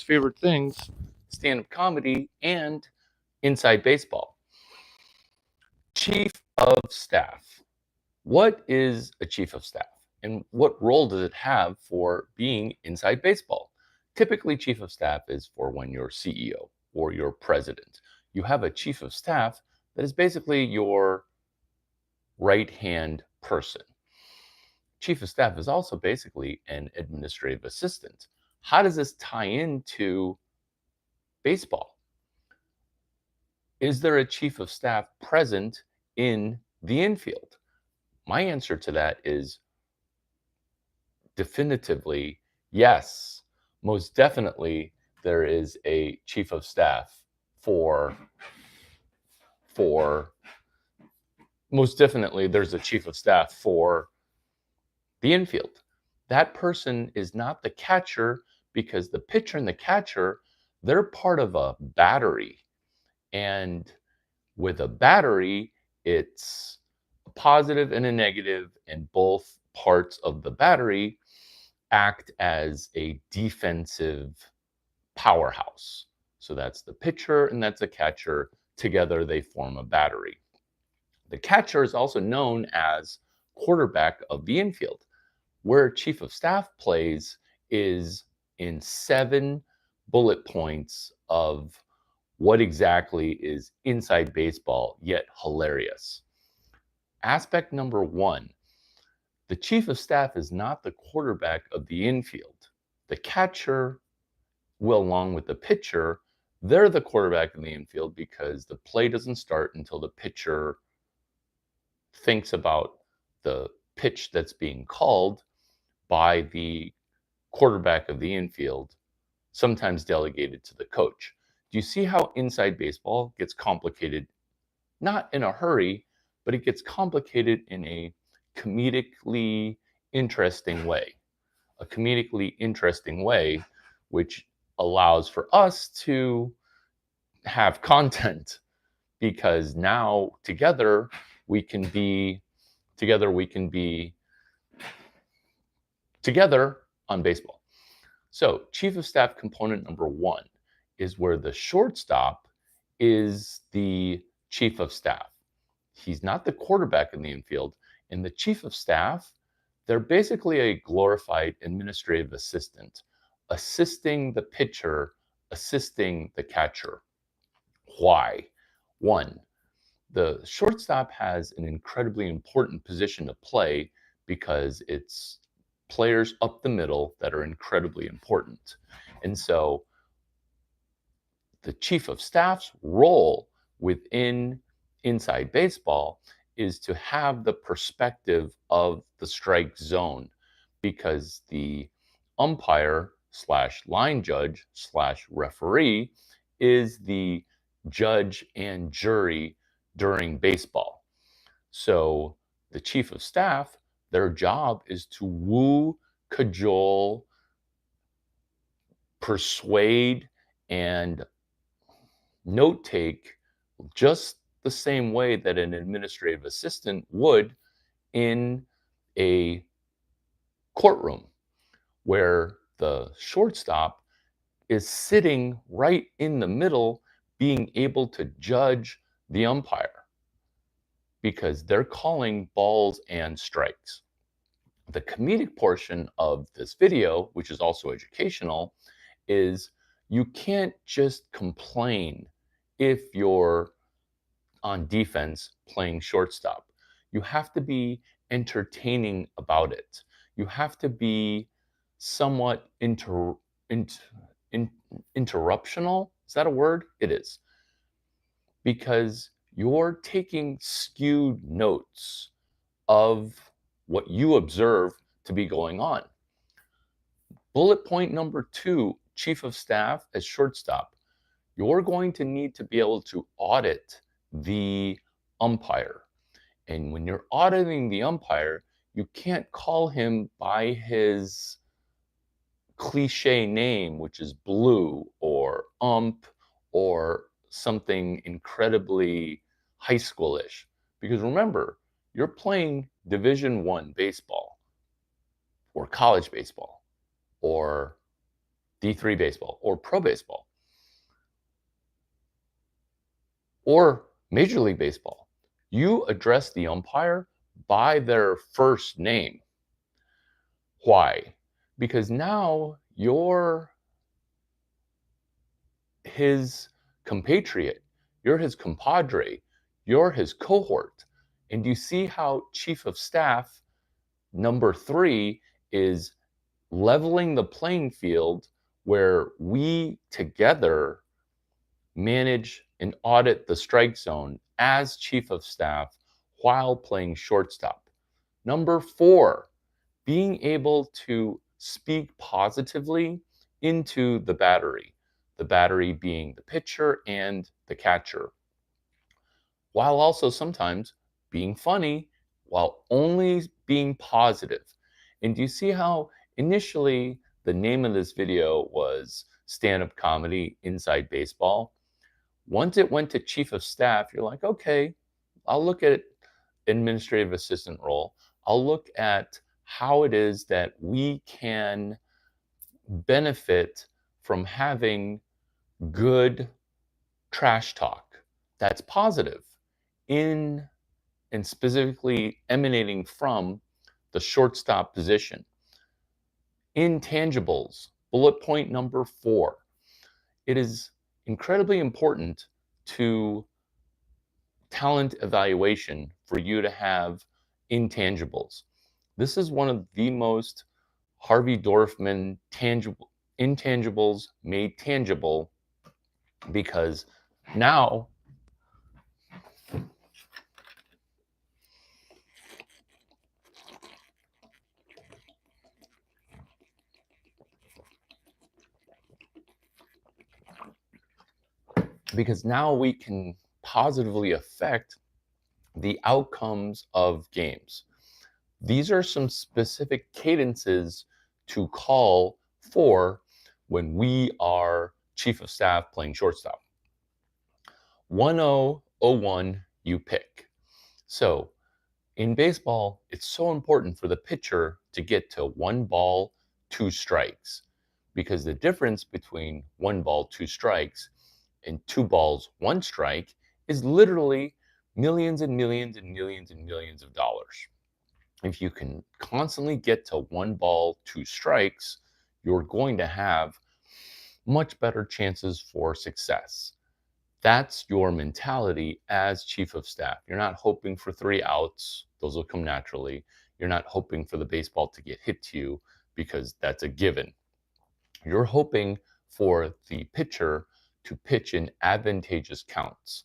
favorite things, stand-up comedy and inside baseball. Chief of staff. What is a chief of staff? And what role does it have for being inside baseball? Typically, chief of staff is for when you're CEO or your president. You have a chief of staff that is basically your right-hand person. Chief of staff is also basically an administrative assistant. How does this tie into baseball? Is there a chief of staff present in the infield? My answer to that is definitively yes. Most definitely there is a chief of staff for most definitely there's a chief of staff for the infield. That person is not the catcher because the pitcher and the catcher, they're part of a battery. And with a battery, it's a positive and a negative, and both parts of the battery act as a defensive powerhouse. So that's the pitcher and that's the catcher. Together, they form a battery. The catcher is also known as quarterback of the infield. Where chief of staff plays is in 7 bullet points of what exactly is inside baseball, yet hilarious. Aspect number 1, the chief of staff is not the quarterback of the infield. The catcher will, along with the pitcher, they're the quarterback in the infield because the play doesn't start until the pitcher thinks about the pitch that's being called by the quarterback of the infield, sometimes delegated to the coach. Do you see how inside baseball gets complicated? Not in a hurry, but it gets complicated in a comedically interesting way. A comedically interesting way, which allows for us to have content, because now together we can be together on baseball. So chief of staff component number 1 is where the shortstop is the chief of staff. He's not the quarterback in the infield. And the chief of staff, they're basically a glorified administrative assistant, assisting the pitcher, assisting the catcher. Why? 1, the shortstop has an incredibly important position to play because it's players up the middle that are incredibly important. And so the chief of staff's role within inside baseball is to have the perspective of the strike zone, because the umpire / line judge / referee is the judge and jury during baseball. So the chief of staff, their job is to woo, cajole, persuade, and note take just the same way that an administrative assistant would in a courtroom, where the shortstop is sitting right in the middle, being able to judge the umpire because they're calling balls and strikes. The comedic portion of this video, which is also educational, is you can't just complain if you're on defense playing shortstop. You have to be entertaining about it. You have to be somewhat interruptional. Is that a word? It is. Because you're taking skewed notes of what you observe to be going on. Bullet point number 2, chief of staff as shortstop. You're going to need to be able to audit the umpire. And when you're auditing the umpire, you can't call him by his cliche name, which is Blue or Ump or something incredibly high schoolish. Because remember, you're playing Division I baseball or college baseball or D3 baseball or pro baseball or Major League Baseball. You address the umpire by their first name. Why? Because now you're his compatriot, you're his compadre, you're his cohort. And you see how Chief of Staff number 3 is leveling the playing field where we together manage and audit the strike zone as Chief of Staff while playing shortstop. Number 4, being able to speak positively into the battery being the pitcher and the catcher, while also sometimes being funny while only being positive. And do you see how initially the name of this video was Stand-Up Comedy Inside Baseball? Once it went to Chief of Staff, you're like, okay, I'll look at administrative assistant role. I'll look at how it is that we can benefit from having good trash talk that's positive in and specifically emanating from the shortstop position. Intangibles, bullet point number 4. It is incredibly important to talent evaluation for you to have intangibles. This is one of the most Harvey Dorfman intangibles made tangible, because now we can positively affect the outcomes of games. These are some specific cadences to call for when we are Chief of Staff playing shortstop. 1-0-0-1, you pick. So in baseball, it's so important for the pitcher to get to 1 ball, 2 strikes, because the difference between 1 ball, 2 strikes and 2 balls, 1 strike is literally millions and millions and millions and millions of dollars. If you can constantly get to 1 ball, 2 strikes, you're going to have much better chances for success. That's your mentality as Chief of Staff. You're not hoping for 3 outs. Those will come naturally. You're not hoping for the baseball to get hit to you, because that's a given. You're hoping for the pitcher to pitch in advantageous counts.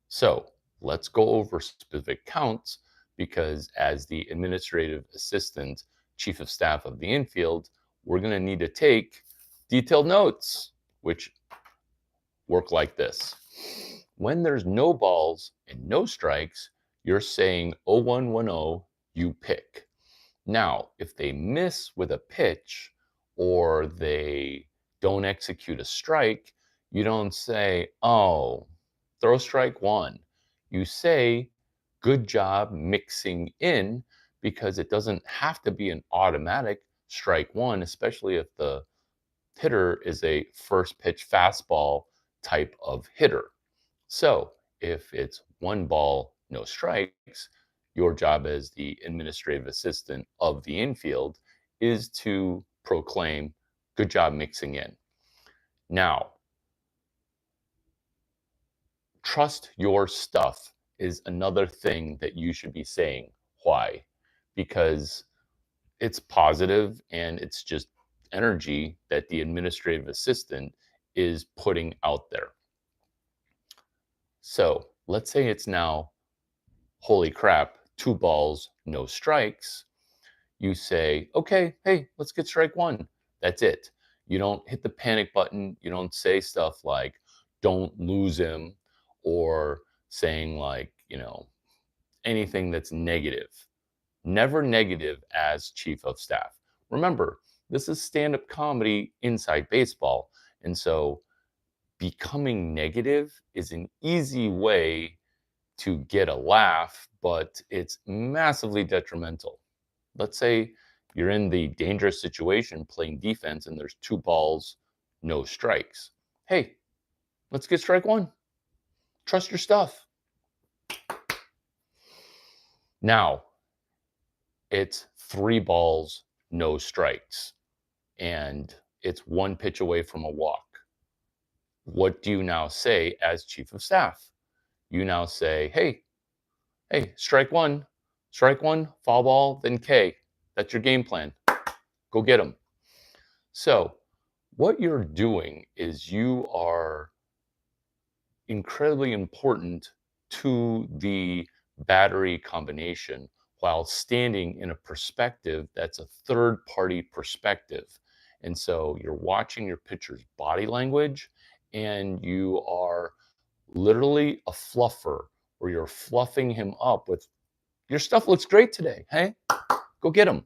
So let's go over specific counts, because as the administrative assistant, Chief of Staff of the infield, we're going to need to take detailed notes, which work like this. When there's no balls and no strikes, you're saying 0-1-1-0, you pick. Now, if they miss with a pitch or they don't execute a strike, you don't say, oh, throw strike 1. You say, good job mixing in, because it doesn't have to be an automatic strike 1, especially if the hitter is a first pitch fastball type of hitter. So if it's 1 ball, no strikes, your job as the administrative assistant of the infield is to proclaim, good job mixing in. Now, trust your stuff is another thing that you should be saying. Why? Because it's positive and it's just energy that the administrative assistant is putting out there. So let's say it's now, holy crap, 2 balls, no strikes. You say, okay, hey, let's get strike 1. That's it. You don't hit the panic button. You don't say stuff like, don't lose him, or saying like, anything that's negative. Never negative as Chief of Staff. Remember, this is stand-up comedy inside baseball. And so becoming negative is an easy way to get a laugh, but it's massively detrimental. Let's say you're in the dangerous situation playing defense and there's 2 balls, no strikes. Hey, let's get strike one. Trust your stuff. Now, it's 3 balls, no strikes, and it's 1 pitch away from a walk. What do you now say as chief of staff? You now say, hey, strike one, foul ball, then K. That's your game plan. Go get them. So, what you're doing is you are incredibly important to the battery combination while standing in a perspective that's a third party perspective. And so you're watching your pitcher's body language and you are literally a fluffer or you're fluffing him up with your stuff looks great today. Hey, go get him.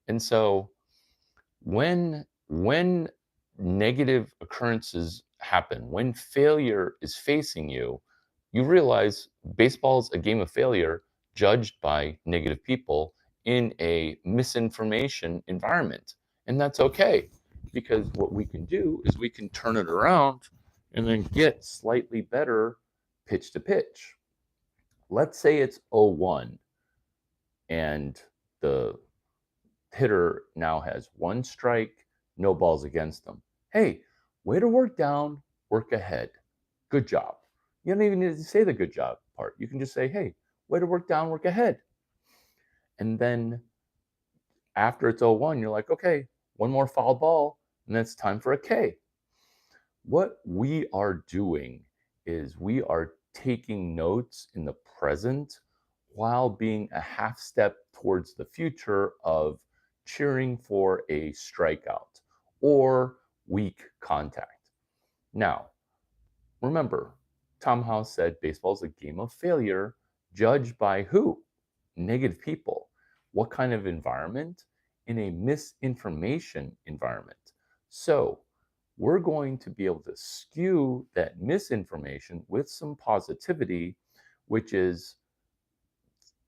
And so when negative occurrences happen, when failure is facing you, you realize baseball's a game of failure judged by negative people in a misinformation environment. And that's okay because what we can do is we can turn it around and then get slightly better pitch to pitch. Let's say it's 0-1 and the hitter now has 1 strike, no balls against them. Hey, way to work down, work ahead. Good job. You don't even need to say the good job part. You can just say, hey, way to work down, work ahead. And then after it's 0-1, you're like, okay, 1 more foul ball, and then it's time for a K. What we are doing is we are taking notes in the present while being a half step towards the future of cheering for a strikeout or weak contact. Now, remember, Tom House said baseball is a game of failure judged by who? Negative people. What kind of environment? In a misinformation environment. So, we're going to be able to skew that misinformation with some positivity, which is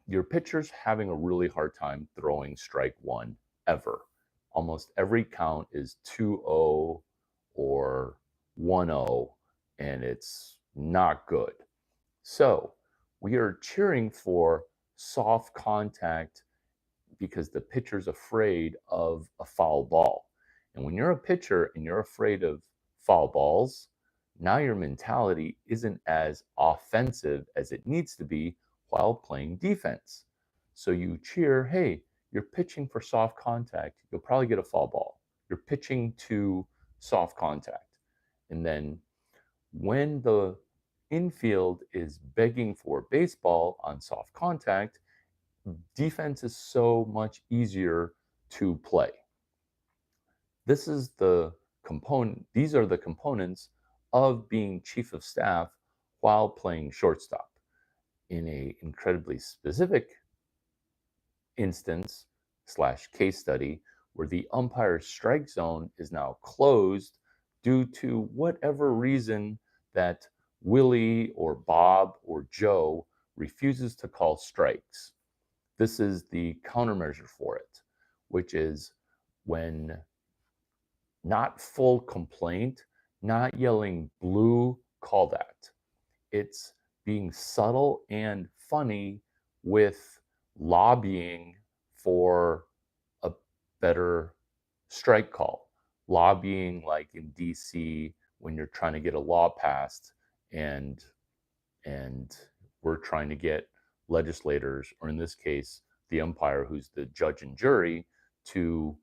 your pitcher's having a really hard time throwing strike one ever. Almost every count is 2-0 or 1-0, and it's not good. So we are cheering for soft contact because the pitcher's afraid of a foul ball. And when you're a pitcher and you're afraid of foul balls, now your mentality isn't as offensive as it needs to be while playing defense. So you cheer, hey, you're pitching for soft contact. You'll probably get a foul ball. You're pitching to soft contact. And then when the infield is begging for baseball on soft contact, defense is so much easier to play. This is the component, these are the components of being chief of staff while playing shortstop. In a incredibly specific instance slash case study where the umpire's strike zone is now closed due to whatever reason that Willie or Bob or Joe refuses to call strikes. This is the countermeasure for it, which is when not full complaint, not yelling blue, call that. It's being subtle and funny with lobbying for a better strike call. Lobbying like in DC when you're trying to get a law passed and we're trying to get legislators, or in this case, the umpire who's the judge and jury, to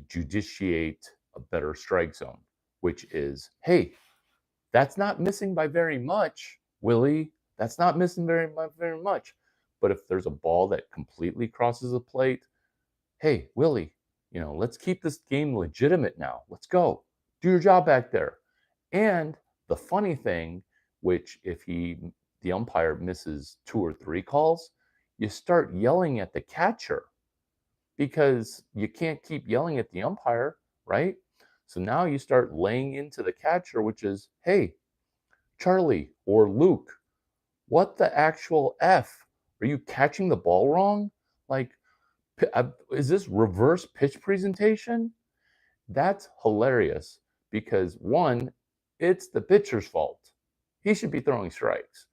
judiciate a better strike zone, which is, hey, that's not missing by very much, Willie. That's not missing very much. But if there's a ball that completely crosses the plate, hey, Willie, let's keep this game legitimate now. Let's go. Do your job back there. And the funny thing, which if the umpire misses 2 or 3 calls, you start yelling at the catcher because you can't keep yelling at the umpire, right? So now you start laying into the catcher, which is, hey, Charlie or Luke, what the actual F? Are you catching the ball wrong? Like, is this reverse pitch presentation? That's hilarious because one, it's the pitcher's fault. He should be throwing strikes.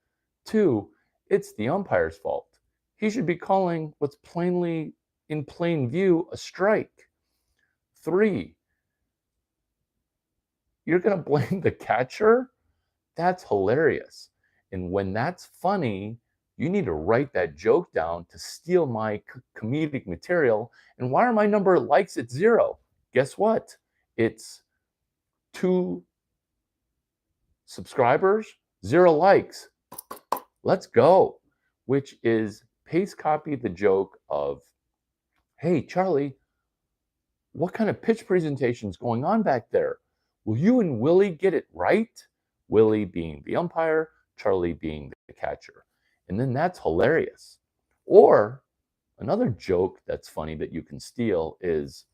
Two, it's the umpire's fault. He should be calling what's plainly in plain view a strike. Three, you're going to blame the catcher? That's hilarious. And when that's funny, you need to write that joke down to steal my comedic material. And why are my number of likes at 0? Guess what? It's 2 subscribers, 0 likes. Let's go. Which is paste copy the joke of, hey, Charlie, what kind of pitch presentation is going on back there? Will you and Willie get it right? Willie being the umpire, Charlie being the catcher. And then that's hilarious. Or another joke that's funny that you can steal is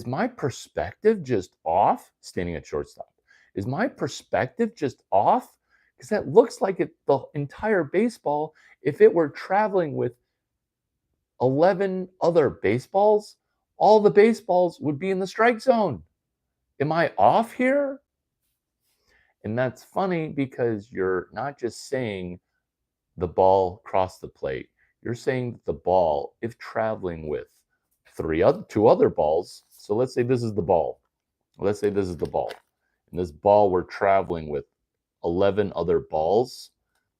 my perspective just off standing at shortstop? Is my perspective just off? Because that looks like the entire baseball, if it were traveling with 11 other baseballs, all the baseballs would be in the strike zone. Am I off here? And that's funny because you're not just saying the ball crossed the plate. You're saying that the ball, if traveling with 2 other balls, so let's say this is the ball. Let's say this is the ball. And this ball we're traveling with 11 other balls,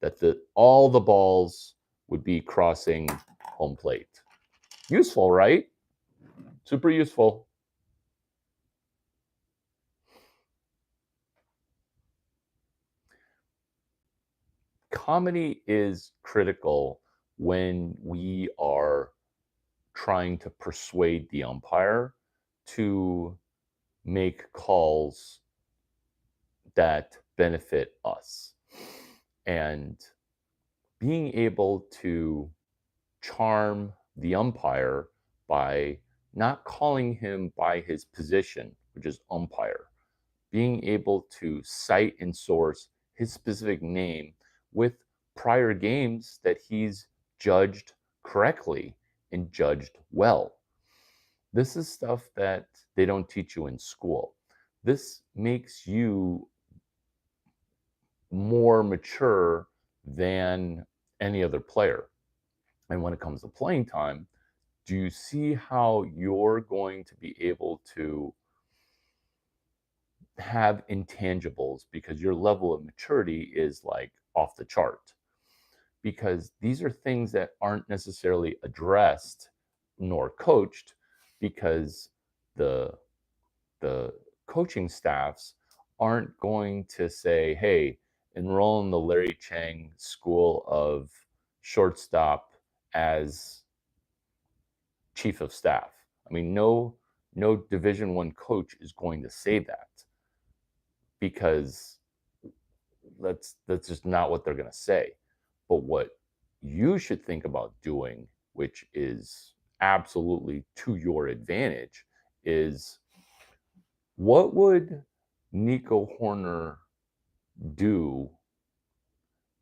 that all the balls would be crossing home plate. Useful, right? Super useful. Comedy is critical when we are trying to persuade the umpire to make calls that benefit us. And being able to charm the umpire by not calling him by his position, which is umpire, being able to cite and source his specific name with prior games that he's judged correctly and judged well. This is stuff that they don't teach you in school. This makes you more mature than any other player. And when it comes to playing time, do you see how you're going to be able to have intangibles because your level of maturity is like off the chart? Because these are things that aren't necessarily addressed nor coached, because the coaching staffs aren't going to say, hey, enroll in the Larry Chang School of Shortstop as chief of staff. I mean, no Division I coach is going to say that, because that's just not what they're going to say. But what you should think about doing, which is absolutely to your advantage, is what would Nico Horner do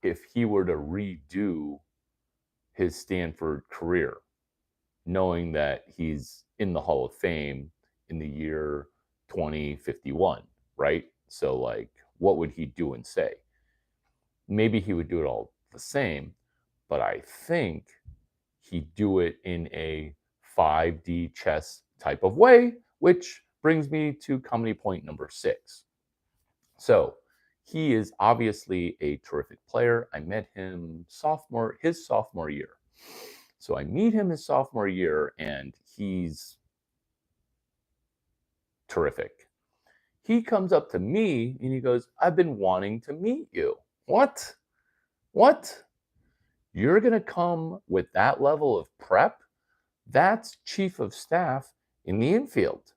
if he were to redo his Stanford career, knowing that he's in the Hall of Fame in the year 2051, right? So, like, what would he do and say? Maybe he would do it all the same, but I think he'd do it in a 5D chess type of way, which brings me to comedy point number 6. So, he is obviously a terrific player. I met him his sophomore year. So I meet him his sophomore year, and he's terrific. He comes up to me and he goes, I've been wanting to meet you. What? You're going to come with that level of prep? That's chief of staff in the infield,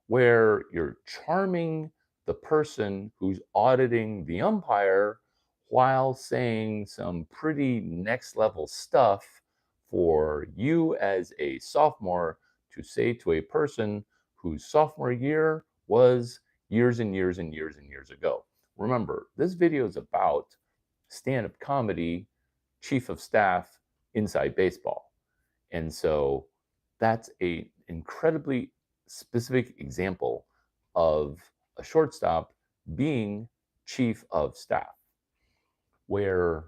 where you're charming the person who's auditing the umpire while saying some pretty next level stuff for you as a sophomore to say to a person whose sophomore year was years and years and years and years ago. Remember, this video is about stand-up comedy, chief of staff, inside baseball. And so that's an incredibly specific example of a shortstop being chief of staff, where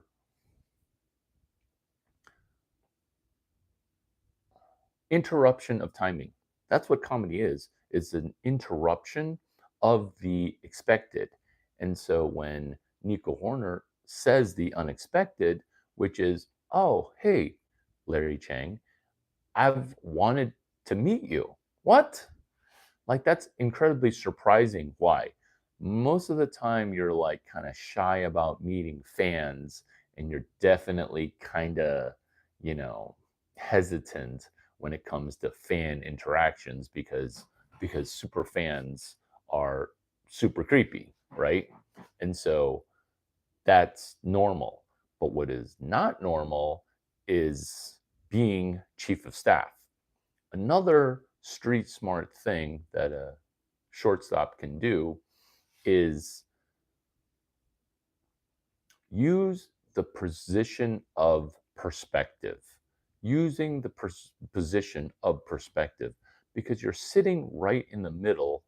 interruption of timing. That's what comedy is an interruption of the expected. And so when Nico Horner says the unexpected, which is, oh, hey, Larry Chang, I've wanted to meet you. What? Like, that's incredibly surprising. Why? Most of the time, you're like kind of shy about meeting fans, and you're definitely kind of, you know, hesitant when it comes to fan interactions because super fans are super creepy, right? And so that's normal. But what is not normal is being chief of staff. Another street smart thing that a shortstop can do is use the position of perspective. Using the position of perspective, because you're sitting right in the middle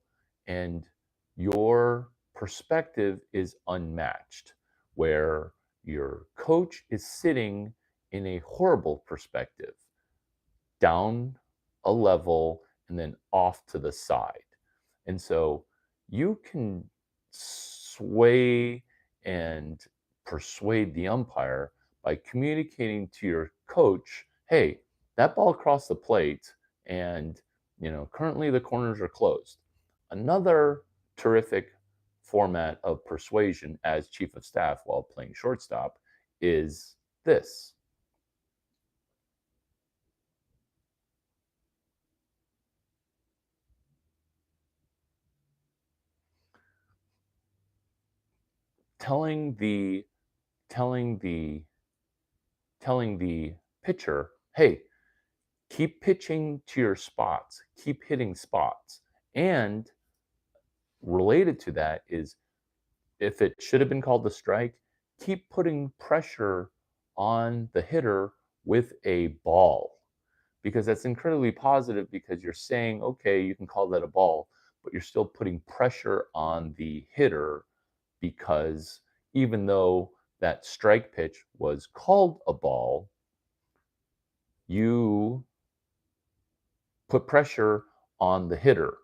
and your perspective is unmatched, where your coach is sitting in a horrible perspective, down a level and then off to the side. And so you can sway and persuade the umpire by communicating to your coach, hey, that ball crossed the plate and currently the corners are closed. Another terrific format of persuasion as chief of staff while playing shortstop is this: telling the telling the telling the pitcher, hey, keep pitching to your spots, keep hitting spots. And related to that is, if it should have been called a strike, keep putting pressure on the hitter with a ball, because that's incredibly positive, because you're saying, okay, you can call that a ball, but you're still putting pressure on the hitter, because even though that strike pitch was called a ball, you put pressure on the hitter,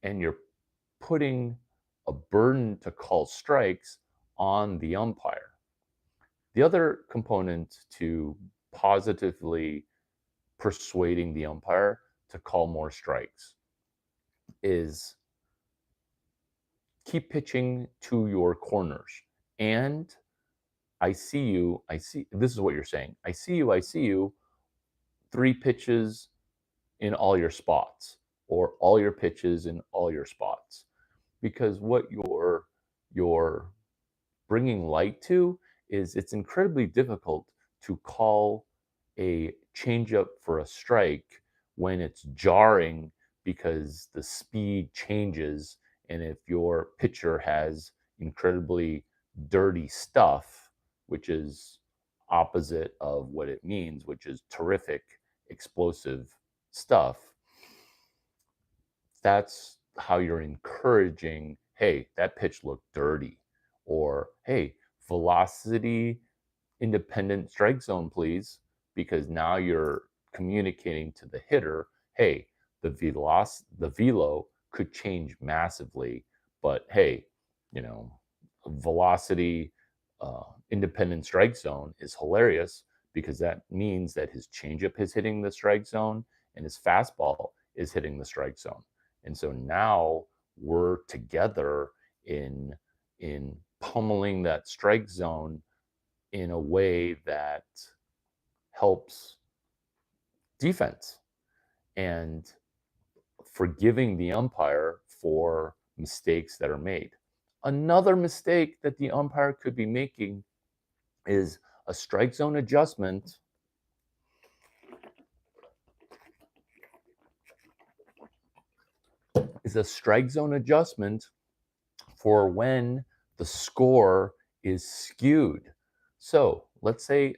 and you're putting a burden to call strikes on the umpire. The other component to positively persuading the umpire to call more strikes is keep pitching to your corners. And I see, this is what you're saying. I see you, 3 pitches in all your spots, or all your pitches in all your spots. Because what you're bringing light to is, it's incredibly difficult to call a changeup for a strike when it's jarring, because the speed changes, and if your pitcher has incredibly dirty stuff, which is opposite of what it means, which is terrific explosive stuff, that's how you're encouraging, hey, that pitch looked dirty, or hey, velocity independent strike zone, please, because now you're communicating to the hitter, hey, the velo could change massively, but hey, you know, velocity independent strike zone is hilarious, because that means that his changeup is hitting the strike zone and his fastball is hitting the strike zone. And so now we're together in pummeling that strike zone in a way that helps defense, and forgiving the umpire for mistakes that are made. Another mistake that the umpire could be making is a strike zone adjustment for when the score is skewed. So let's say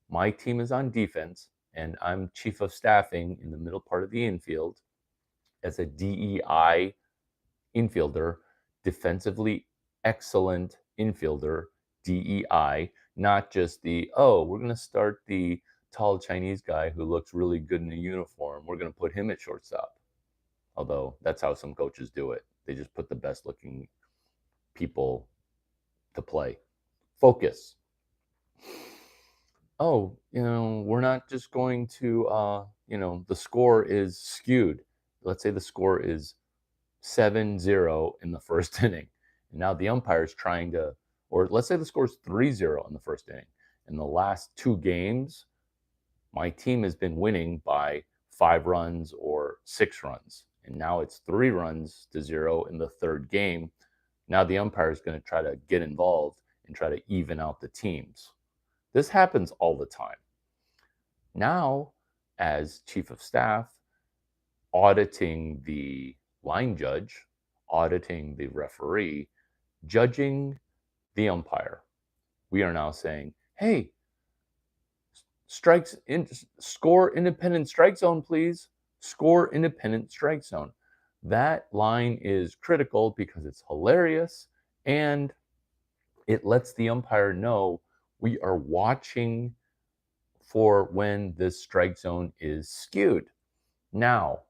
my team is on defense and I'm chief of staffing in the middle part of the infield as a DEI infielder, defensively excellent infielder, DEI, not just we're going to start the tall Chinese guy who looks really good in a uniform. We're going to put him at shortstop. Although that's how some coaches do it. They just put the best looking people to play. Focus. We're not just going to, the score is skewed. Let's say the score is 7-0 in the first inning. And now the umpire's trying to, or let's say the score's 3-0 in the first inning. In the last 2 games, my team has been winning by 5 runs or 6 runs. And now it's 3-0 in the third game. Now the umpire is going to try to get involved and try to even out the teams. This happens all the time. Now, as chief of staff, auditing the line judge, auditing the referee, judging the umpire, we are now saying, hey, score independent strike zone, please. Score independent strike zone. That line is critical because it's hilarious and it lets the umpire know we are watching for when this strike zone is skewed. Now,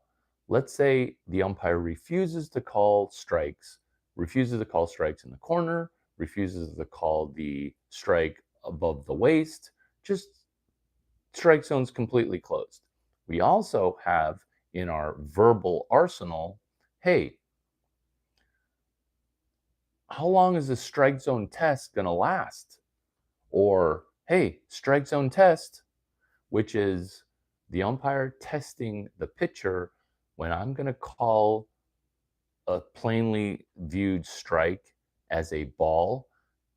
let's say the umpire refuses to call strikes in the corner, refuses to call the strike above the waist, just strike zone's completely closed. We also have in our verbal arsenal, hey, how long is the strike zone test going to last? Or, hey, strike zone test, which is the umpire testing the pitcher when I'm going to call a plainly viewed strike as a ball.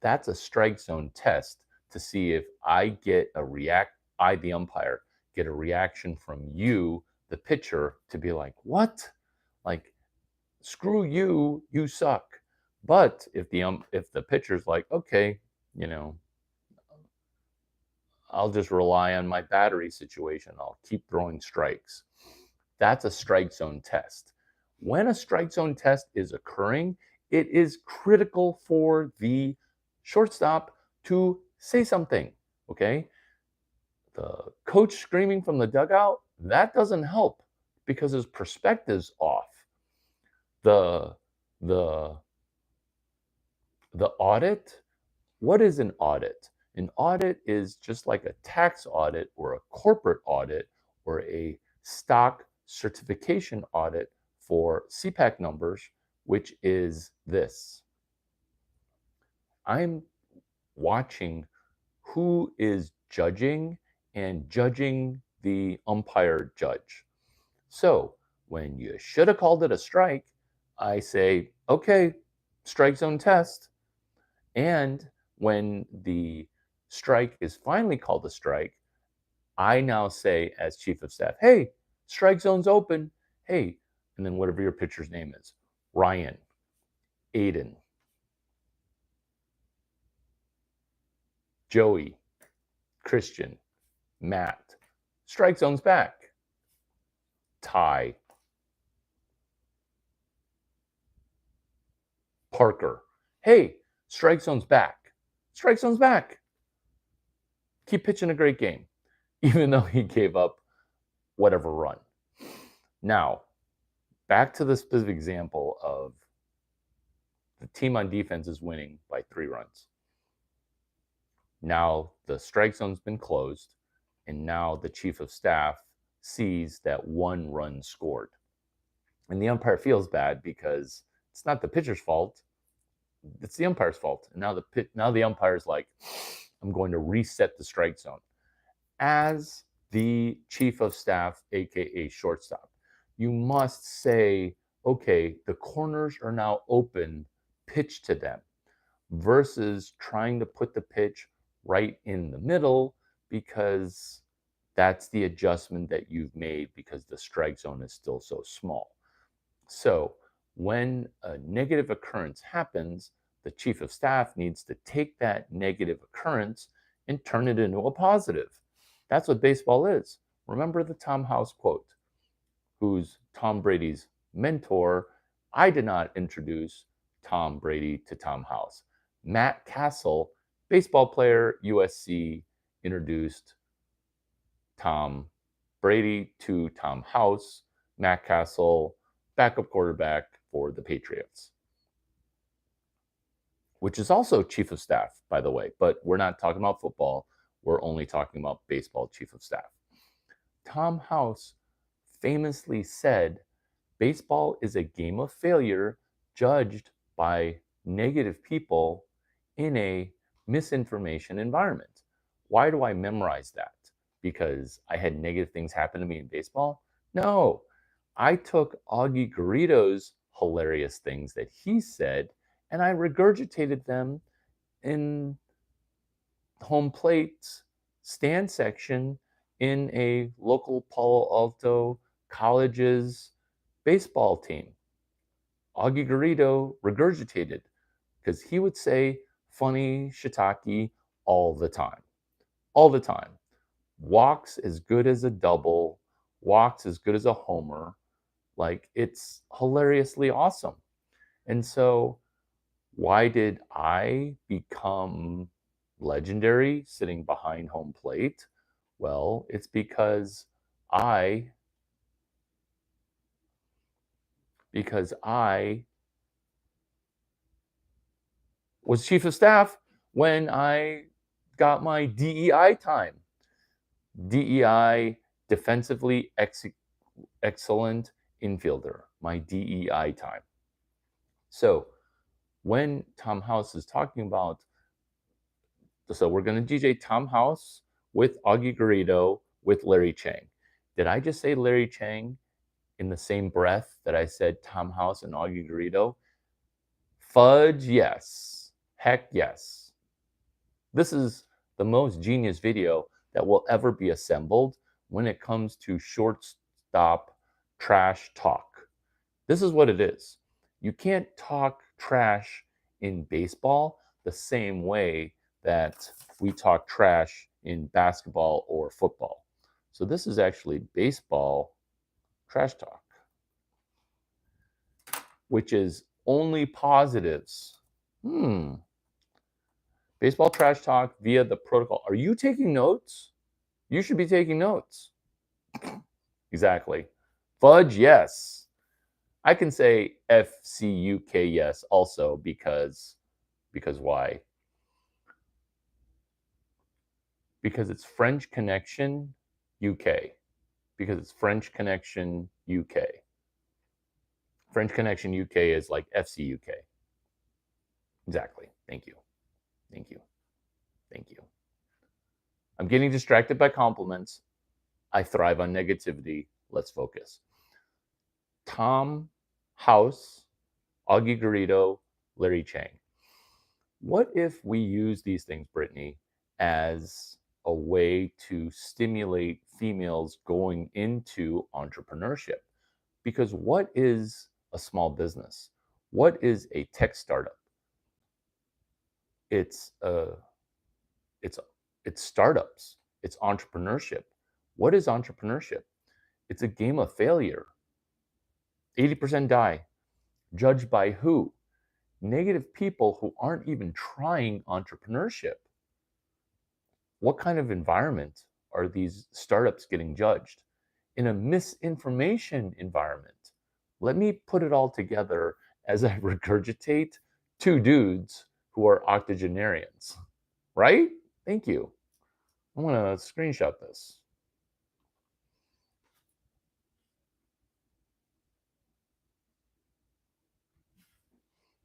That's a strike zone test to see if I, the umpire, get a reaction from you, the pitcher, to be like, what? Like, screw you, you suck. But if the pitcher's like, okay, I'll just rely on my battery situation. I'll keep throwing strikes. That's a strike zone test. When a strike zone test is occurring, it is critical for the shortstop to say something, okay? The coach screaming from the dugout, that doesn't help because his perspective's off. The audit, what is an audit? An audit is just like a tax audit or a corporate audit or a stock certification audit for CPAC numbers, which is this. I'm watching who is judging and judging the umpire judge. So when you should have called it a strike, I say, okay, strike zone test. And when the strike is finally called a strike, I now say as chief of staff, hey, strike zone's open. Hey, and then whatever your pitcher's name is, Ryan, Aiden, Joey, Christian, Matt, strike zone's back. Ty, Parker, hey, strike zone's back. Strike zone's back. Keep pitching a great game, even though he gave up whatever run. Now, back to the specific example of the team on defense is winning by 3 runs. Now the strike zone's been closed, and now the chief of staff sees that 1 run scored. And the umpire feels bad because it's not the pitcher's fault, it's the umpire's fault. And now the umpire's like, I'm going to reset the strike zone. As the chief of staff, aka shortstop, you must say, okay, the corners are now open, pitch to them, versus trying to put the pitch right in the middle because that's the adjustment that you've made because the strike zone is still so small. So when a negative occurrence happens, the chief of staff needs to take that negative occurrence and turn it into a positive. That's what baseball is. Remember the Tom House quote, who's Tom Brady's mentor. I did not introduce Tom Brady to Tom House. Matt Castle, baseball player, USC, introduced Tom Brady to Tom House. Matt Castle, backup quarterback for the Patriots, which is also chief of staff, by the way, but we're not talking about football. We're only talking about baseball chief of staff. Tom House famously said, baseball is a game of failure judged by negative people in a misinformation environment. Why do I memorize that? Because I had negative things happen to me in baseball? No. I took Augie Garrido's hilarious things that he said and I regurgitated them in home plate stand section in a local Palo Alto college's baseball team. Augie Garrido regurgitated because he would say funny shiitake all the time. All the time. Walks as good as a double, walks as good as a homer. Like, it's hilariously awesome. And so, why did I become legendary sitting behind home plate? Well, it's because I was chief of staff when I got my DEI time. DEI, defensively excellent infielder, my DEI time. So when Tom House is talking about, so we're going to DJ Tom House with Augie Garrido with Larry Chang. Did I just say Larry Chang in the same breath that I said Tom House and Augie Garrido? Fudge, yes. Heck, yes. This is the most genius video that will ever be assembled when it comes to shortstop trash talk. This is what it is. You can't talk trash in baseball the same way that we talk trash in basketball or football. So this is actually baseball trash talk, which is only positives. Baseball trash talk via the protocol. Are you taking notes? You should be taking notes. Exactly. Fudge, yes. I can say FCUK, yes, also because why? Because it's French Connection, UK. Because it's French Connection, UK. French Connection, UK is like FCUK. Exactly. Thank you. Thank you. Thank you. I'm getting distracted by compliments. I thrive on negativity. Let's focus. Tom House, Augie Garrido, Larry Chang. What if we use these things, Brittany, as a way to stimulate females going into entrepreneurship? Because what is a small business? What is a tech startup? It's startups. It's entrepreneurship. What is entrepreneurship? It's a game of failure. 80% die. Judged by who? Negative people who aren't even trying entrepreneurship. What kind of environment are these startups getting judged? In a misinformation environment. Let me put it all together as I regurgitate two dudes who are octogenarians. Right? Thank you. I'm going to screenshot this.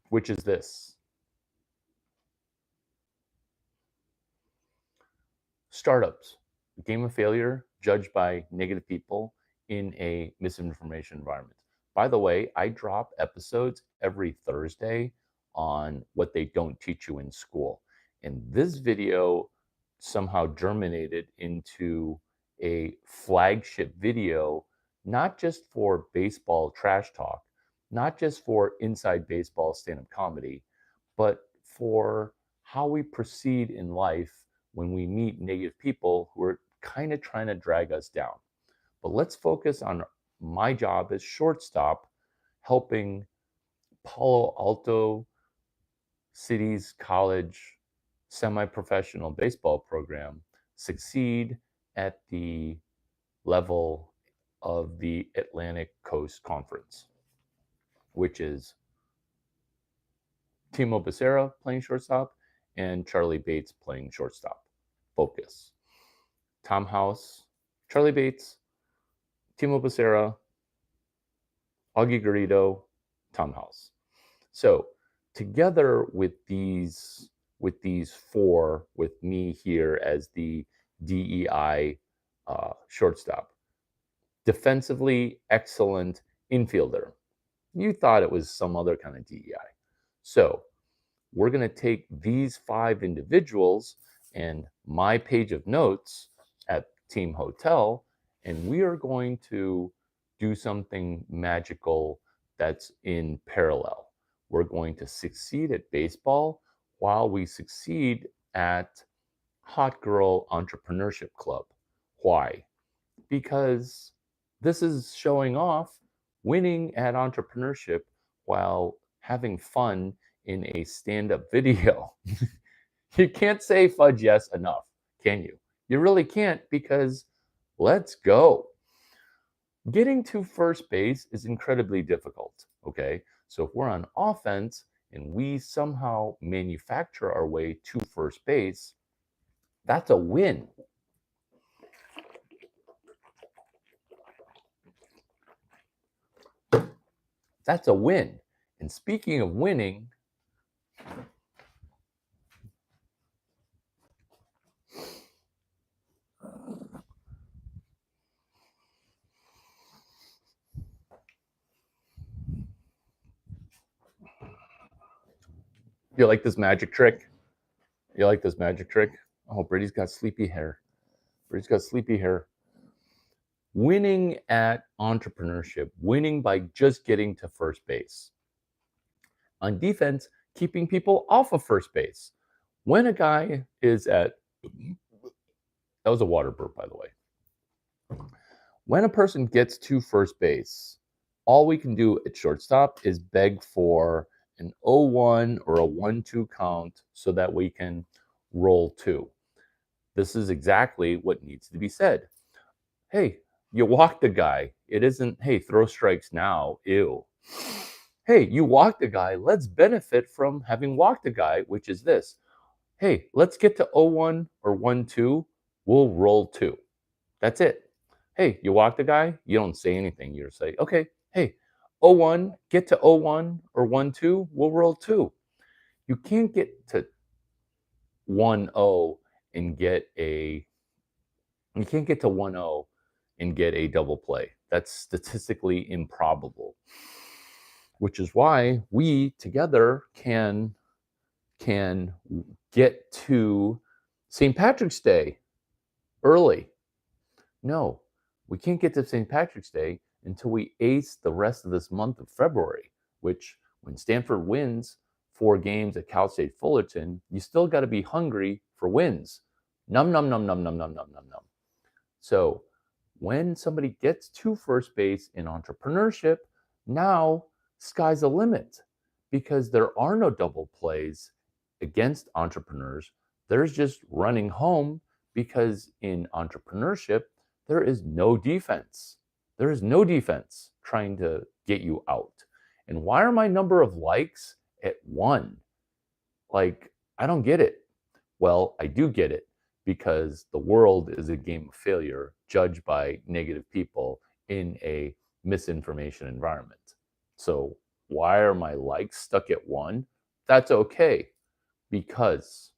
Which is this. Startups, game of failure, judged by negative people in a misinformation environment. By the way, I drop episodes every Thursday on what they don't teach you in school. And this video somehow germinated into a flagship video, not just for baseball trash talk, not just for inside baseball stand-up comedy, but for how we proceed in life when we meet negative people who are kind of trying to drag us down. But let's focus on my job as shortstop, helping Palo Alto City's college semi-professional baseball program succeed at the level of the Atlantic Coast Conference, which is Timo Becerra playing shortstop and Charlie Bates playing shortstop. Focus. Tom House, Charlie Bates, Timo Becerra, Augie Garrido, Tom House. So together with these four, with me here as the DEI shortstop, defensively excellent infielder. You thought it was some other kind of DEI. So we're going to take these five individuals and my page of notes at Team Hotel, and we are going to do something magical that's in parallel. We're going to succeed at baseball while we succeed at Hot Girl Entrepreneurship Club. Why? Because this is showing off winning at entrepreneurship while having fun in a stand-up video. You can't say fudge yes enough, can you? You really can't, because let's go. Getting to first base is incredibly difficult, okay? So if we're on offense and we somehow manufacture our way to first base, that's a win. That's a win. And speaking of winning, you like this magic trick? You like this magic trick? Oh, Brady's got sleepy hair. Brady's got sleepy hair. Winning at entrepreneurship, winning by just getting to first base. On defense, keeping people off of first base. When a guy is at, that was a water burp, by the way. When a person gets to first base, all we can do at shortstop is beg for an 0-1 or a 1-2 count so that we can roll two. This is exactly what needs to be said. Hey, you walked the guy. It isn't, hey, throw strikes now. Ew. Hey, you walked the guy. Let's benefit from having walked the guy, which is this. Hey, let's get to 0-1 or 1-2. We'll roll two. That's it. Hey, you walk the guy. You don't say anything. You just say, okay, hey, 0-1, get to 0-1 or 1-2. We'll roll two. You can't get to 1-0 and get a, you can't get to 1-0 and get a double play. That's statistically improbable, which is why we together can get to St. Patrick's Day early. No, we can't get to St. Patrick's Day until we ace the rest of this month of February, which when Stanford wins 4 games at Cal State Fullerton, you still got to be hungry for wins. Num, num, num, num, num, num, num, num, num. So when somebody gets to first base in entrepreneurship, now sky's the limit, because there are no double plays against entrepreneurs. There's just running home, because in entrepreneurship, there is no defense. There is no defense trying to get you out. And why are my number of likes at 1? Like, I don't get it. Well, I do get it, because the world is a game of failure judged by negative people in a misinformation environment. So why are my likes stuck at 1? That's okay, because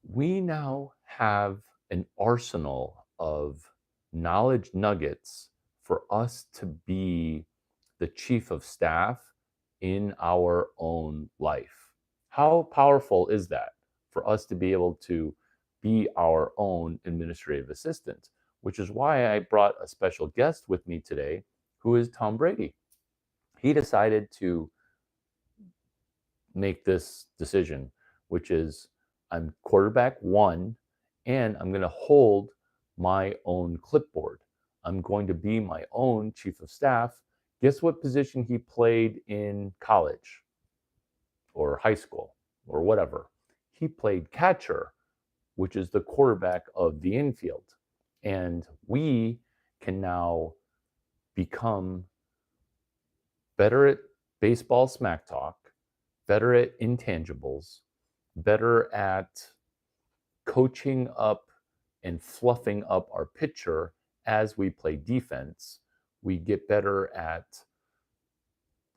we now have an arsenal of knowledge nuggets for us to be the chief of staff in our own life. How powerful is that, for us to be able to be our own administrative assistant? Which is why I brought a special guest with me today, who is Tom Brady. He decided to make this decision, which is, I'm quarterback 1, and I'm going to hold my own clipboard. I'm going to be my own chief of staff, Guess what position he played in college or high school or whatever? He played catcher, which is the quarterback of the infield. And we can now become better at baseball smack talk, better at intangibles, better at coaching up and fluffing up our pitcher as we play defense. We get better at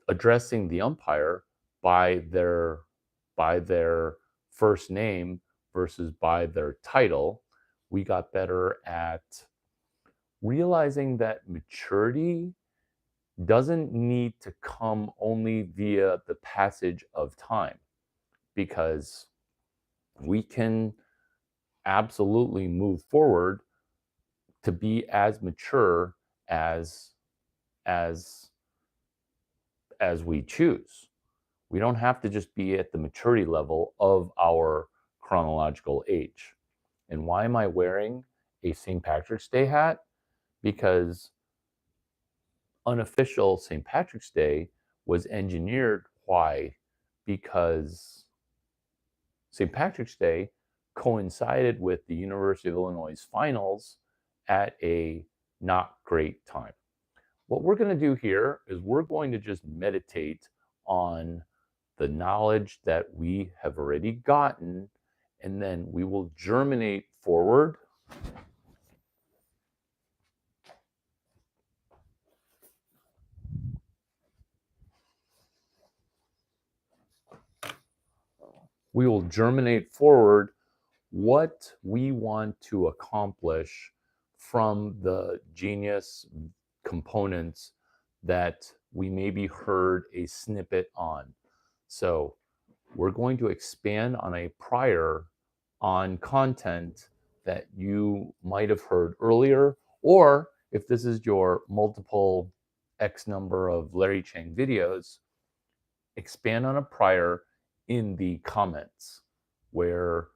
addressing the umpire by their first name versus by their title. We got better at realizing that maturity doesn't need to come only via the passage of time, because we can absolutely move forward to be as mature as as as we choose. We don't have to just be at the maturity level of our chronological age. And why am I wearing a St. Patrick's Day hat? Because unofficial St. Patrick's Day was engineered. Why? Because St. Patrick's Day coincided with the University of Illinois finals at a not great time. What we're going to do here is we're going to just meditate on the knowledge that we have already gotten, and then we will germinate forward. We will germinate forward what we want to accomplish from the genius components that we maybe heard a snippet on. So we're going to expand on a prior on content that you might have heard earlier, or if this is your multiple X number of Larry Chang videos, expand on a prior in the comments where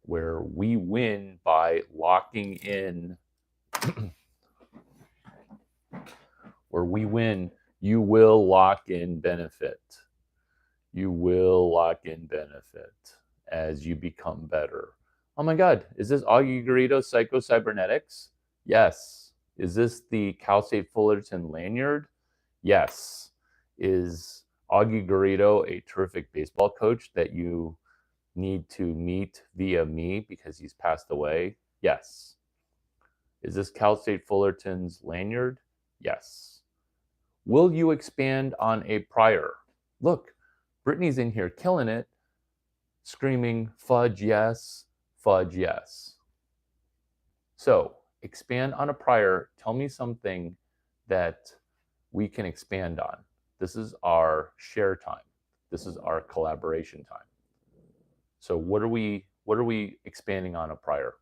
we win by locking in where we win, you will lock in benefit. You will lock in benefit as you become better. Oh my God, is this Augie Garrido Psycho-Cybernetics? Yes. Is this the Cal State Fullerton lanyard? Yes. Is Augie Garrido a terrific baseball coach that you need to meet via me because he's passed away? Yes. Is this Cal State Fullerton's lanyard? Yes. Will you expand on a prior? Look, Brittany's in here killing it, screaming, fudge yes, fudge yes. So expand on a prior. Tell me something that we can expand on. This is our share time. This is our collaboration time. So what are we expanding on a prior?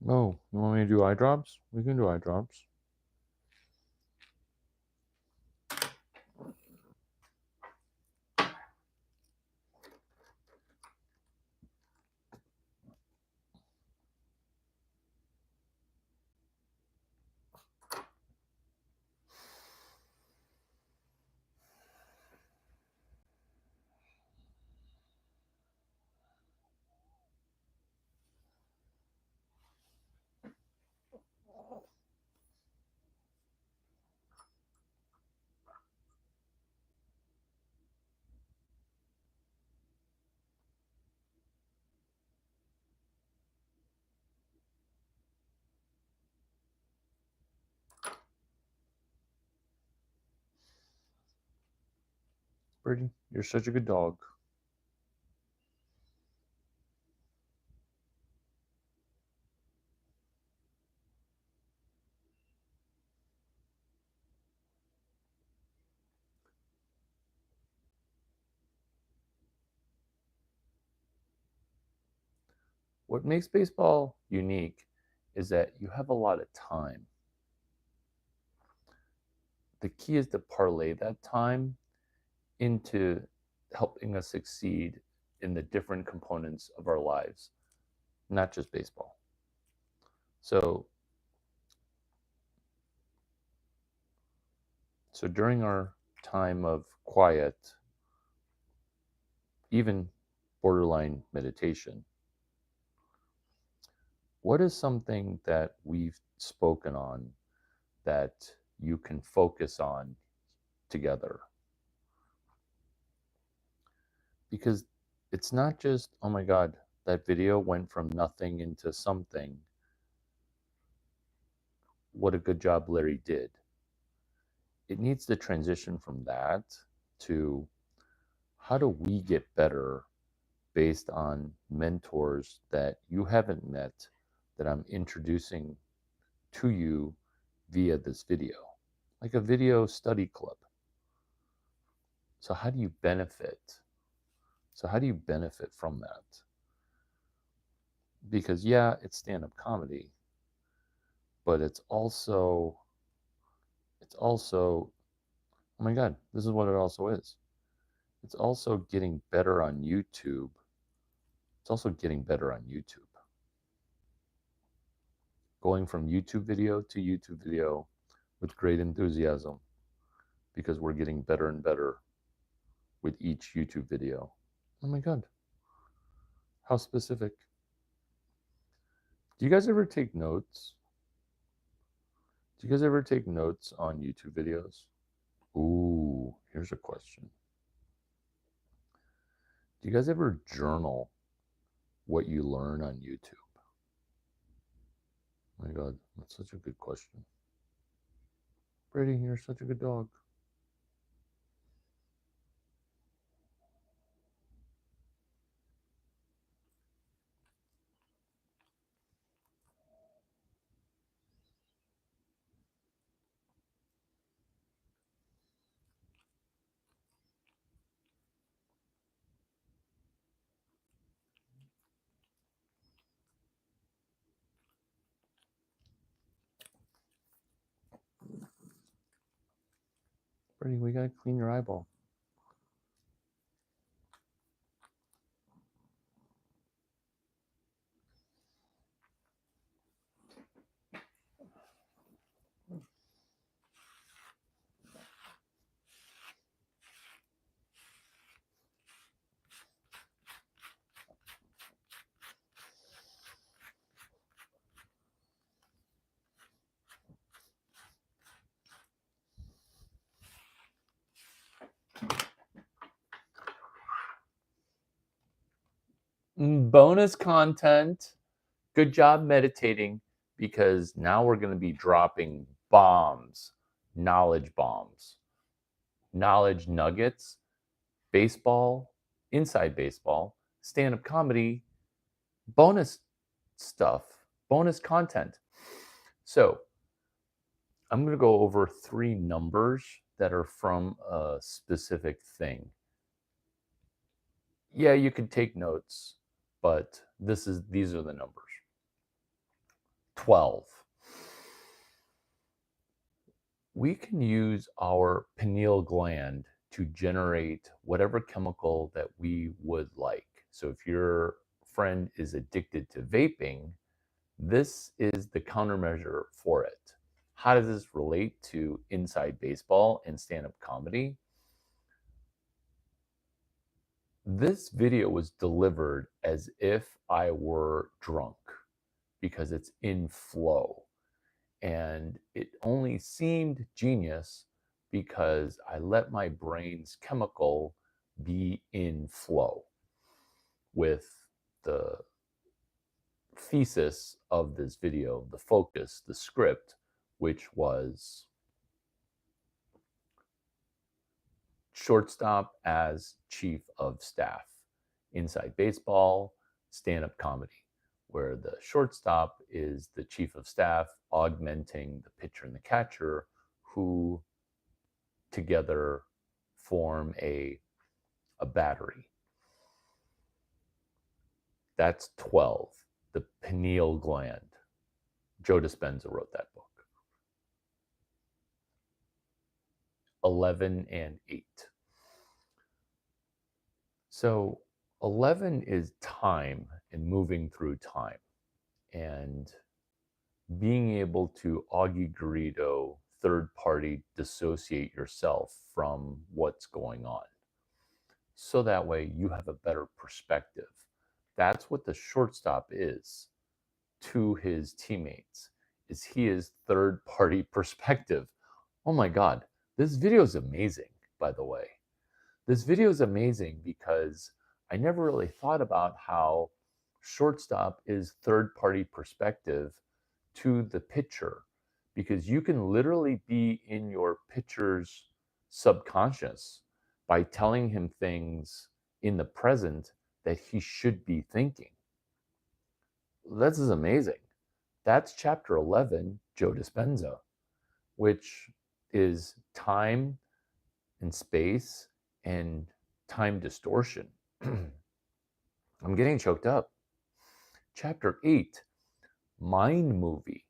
Oh, you want me to do eye drops? We can do eye drops. Birdie, you're such a good dog. What makes baseball unique is that you have a lot of time. The key is to parlay that time into helping us succeed in the different components of our lives, not just baseball. So during our time of quiet, even borderline meditation, what is something that we've spoken on that you can focus on together? Because it's not just, oh my God, that video went from nothing into something. What a good job Larry did. It needs to transition from that to how do we get better based on mentors that you haven't met that I'm introducing to you via this video, like a video study club. So how do you benefit? So how do you benefit from that? Because yeah, it's stand-up comedy, but it's also, oh my God, this is what it also is. It's also getting better on YouTube. It's also getting better on YouTube. Going from YouTube video to YouTube video with great enthusiasm because we're getting better and better with each YouTube video. Oh my God. How specific. Do you guys ever take notes? Do you guys ever take notes on YouTube videos? Ooh, here's a question. Do you guys ever journal what you learn on YouTube? Oh my God, that's such a good question. Brady, you're such a good dog. Brady, we gotta clean your eyeball. Bonus content. Good job meditating because now we're going to be dropping bombs, knowledge bombs, knowledge nuggets, baseball, inside baseball, stand up comedy, bonus stuff, bonus content. So I'm going to go over 3 numbers that are from a specific thing. Yeah, you could take notes, but these are the numbers. 12. We can use our pineal gland to generate whatever chemical that we would like. So if your friend is addicted to vaping, this is the countermeasure for it. How does this relate to inside baseball and stand-up comedy? This video was delivered as if I were drunk because it's in flow. And it only seemed genius because I let my brain's chemical be in flow with the thesis of this video, the focus, the script, which was shortstop as chief of staff, inside baseball, stand-up comedy, where the shortstop is the chief of staff augmenting the pitcher and the catcher who together form a battery. That's 12. the pineal gland. Joe Dispenza wrote that book. 11 and 8. So 11 is time and moving through time and being able to Augie Garrido third party dissociate yourself from what's going on. So that way you have a better perspective. That's what the shortstop is to his teammates, is he is third party perspective. Oh my God, this video is amazing, by the way. This video is amazing because I never really thought about how shortstop is third party perspective to the pitcher, because you can literally be in your pitcher's subconscious by telling him things in the present that he should be thinking. This is amazing. That's chapter 11, Joe Dispenza, which is time and space and time distortion. I'm getting choked up. Chapter 8, mind movie.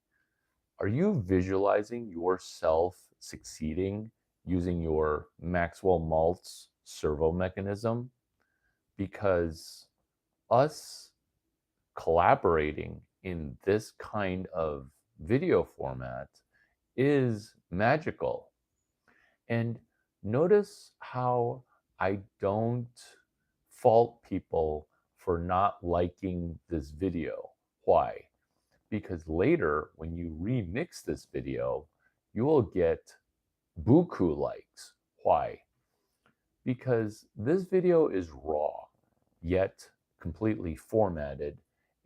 Are you visualizing yourself succeeding using your Maxwell Maltz servo mechanism? Because us collaborating in this kind of video format is magical. And notice how I don't fault people for not liking this video. Why? Because later, when you remix this video, you will get buku likes. Why? Because this video is raw, yet completely formatted,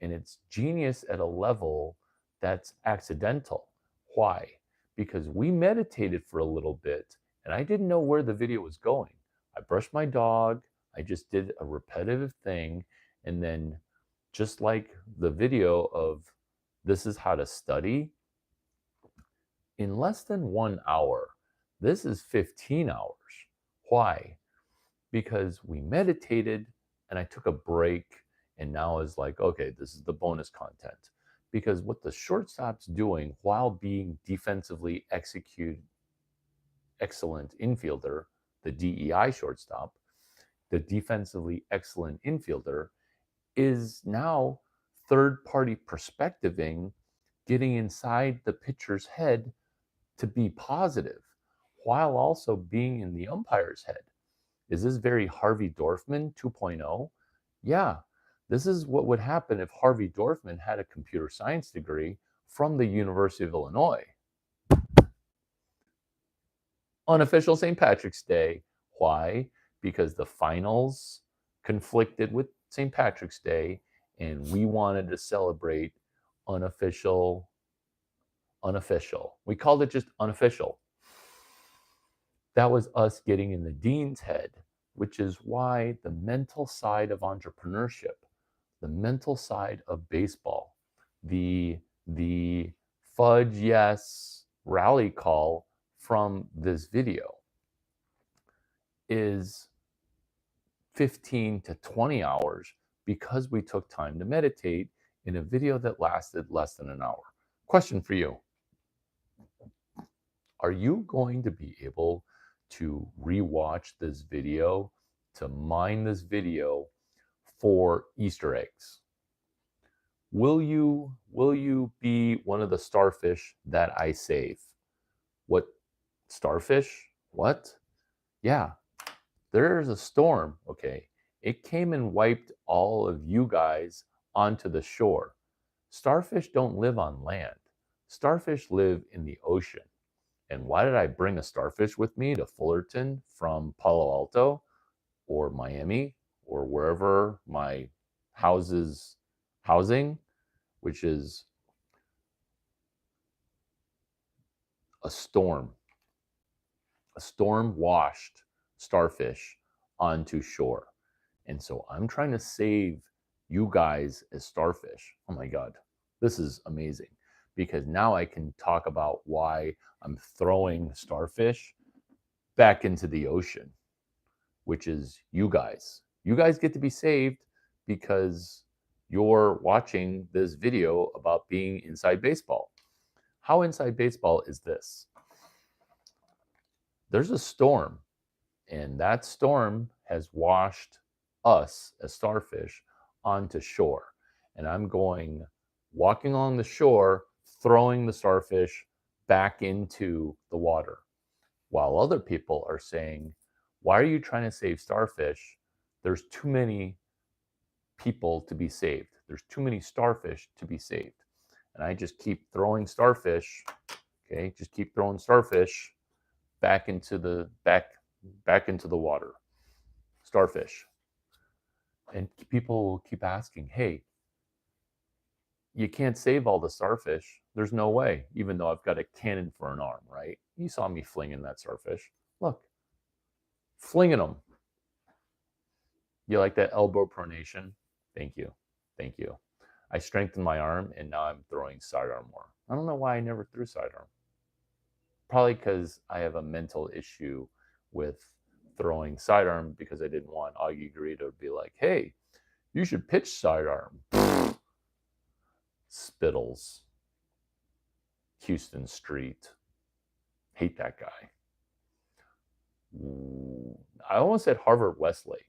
and it's genius at a level that's accidental. Why? Because we meditated for a little bit, and I didn't know where the video was going. I brushed my dog, I just did a repetitive thing, and then just like the video of this is how to study, in less than 1 hour, this is 15 hours. Why? Because we meditated and I took a break, and now is like, okay, this is the bonus content. Because what the shortstop's doing while being defensively excellent infielder, the DEI shortstop, the defensively excellent infielder, is now third party perspectiving, getting inside the pitcher's head to be positive while also being in the umpire's head. Is this very Harvey Dorfman 2.0? Yeah, this is what would happen if Harvey Dorfman had a computer science degree from the University of Illinois. Unofficial St. Patrick's Day. Why? Because the finals conflicted with St. Patrick's Day, and we wanted to celebrate unofficial. We called it just unofficial. That was us getting in the dean's head, which is why the mental side of entrepreneurship, the mental side of baseball, the fudge yes rally call from this video is 15 to 20 hours because we took time to meditate in a video that lasted less than an hour. Question for you. Are you going to be able to rewatch this video, to mine this video for Easter eggs? Will you be one of the starfish that I save? What, starfish? What? Yeah, there's a storm, okay? It came and wiped all of you guys onto the shore. Starfish don't live on land. Starfish live in the ocean. And why did I bring a starfish with me to Fullerton from Palo Alto or Miami or wherever my housing, which is a storm washed starfish onto shore. And so I'm trying to save you guys as starfish. Oh my God, this is amazing, because now I can talk about why I'm throwing starfish back into the ocean, which is you guys. You guys get to be saved because you're watching this video about being inside baseball. How inside baseball is this? There's a storm, and that storm has washed us as starfish onto shore. And I'm walking along the shore, throwing the starfish back into the water, while other people are saying, why are you trying to save starfish? There's too many people to be saved. There's too many starfish to be saved. And I just keep throwing starfish, okay? Just keep throwing starfish back into the water. Starfish. And people keep asking, hey, you can't save all the starfish. There's no way, even though I've got a cannon for an arm, right? You saw me flinging that starfish. Look, flinging them. You like that elbow pronation? Thank you. Thank you. I strengthened my arm, and now I'm throwing sidearm more. I don't know why I never threw sidearm. Probably because I have a mental issue with throwing sidearm, because I didn't want Augie Garrido to be like, hey, you should pitch sidearm. Spittles. Houston Street. Hate that guy. I almost said Harvard Westlake.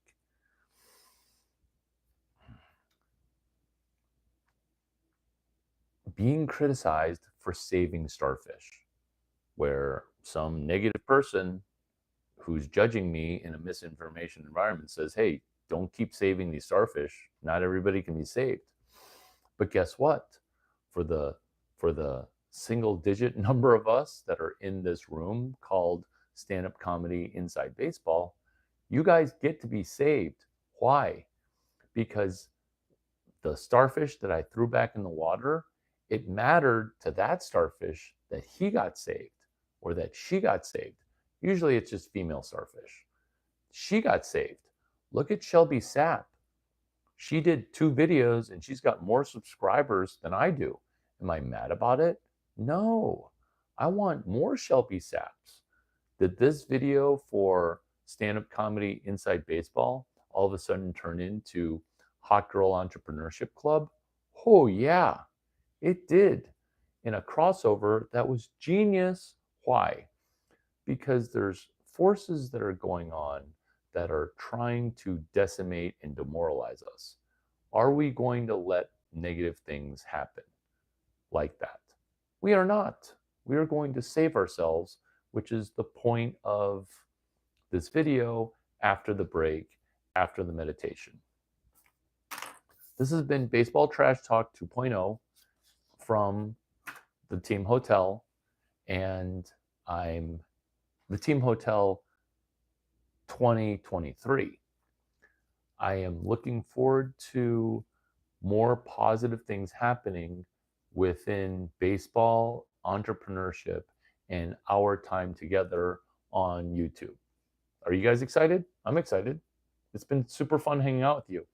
Being criticized for saving starfish, where some negative person who's judging me in a misinformation environment says, hey, don't keep saving these starfish. Not everybody can be saved. But guess what? For the single digit number of us that are in this room called stand-up comedy inside baseball, you guys get to be saved. Why? Because the starfish that I threw back in the water, it mattered to that starfish that he got saved or that she got saved. Usually it's just female starfish. She got saved. Look at Shelby Sapp. She did 2 videos and she's got more subscribers than I do. Am I mad about it? No. I want more Shelby Sapps. Did this video for stand-up comedy inside baseball all of a sudden turn into Hot Girl Entrepreneurship Club? Oh yeah, it did. In a crossover that was genius. Why? Because there's forces that are going on that are trying to decimate and demoralize us. Are we going to let negative things happen like that? We are not. We are going to save ourselves, which is the point of this video after the break, after the meditation. This has been Baseball Trash Talk 2.0 from the Team Hotel, and I'm the Team Hotel 2023. I am looking forward to more positive things happening within baseball, entrepreneurship, and our time together on YouTube. Are you guys excited? I'm excited. It's been super fun hanging out with you.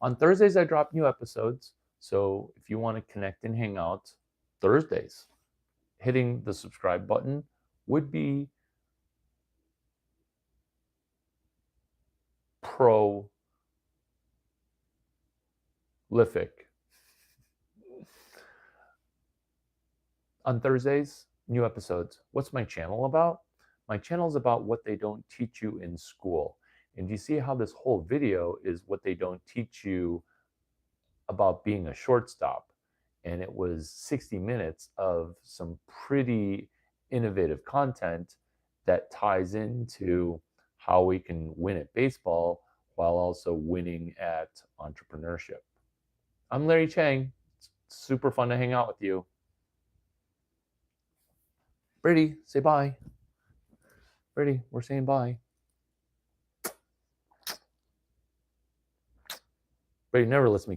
On Thursdays, I drop new episodes. So if you want to connect and hang out Thursdays, hitting the subscribe button would be prolific. On Thursdays, new episodes. What's my channel about? My channel is about what they don't teach you in school. And you see how this whole video is what they don't teach you about being a shortstop. And it was 60 minutes of some pretty innovative content that ties into how we can win at baseball while also winning at entrepreneurship. I'm Larry Chang. It's super fun to hang out with you. Brady, say bye. Brady, we're saying bye. Brady never lets me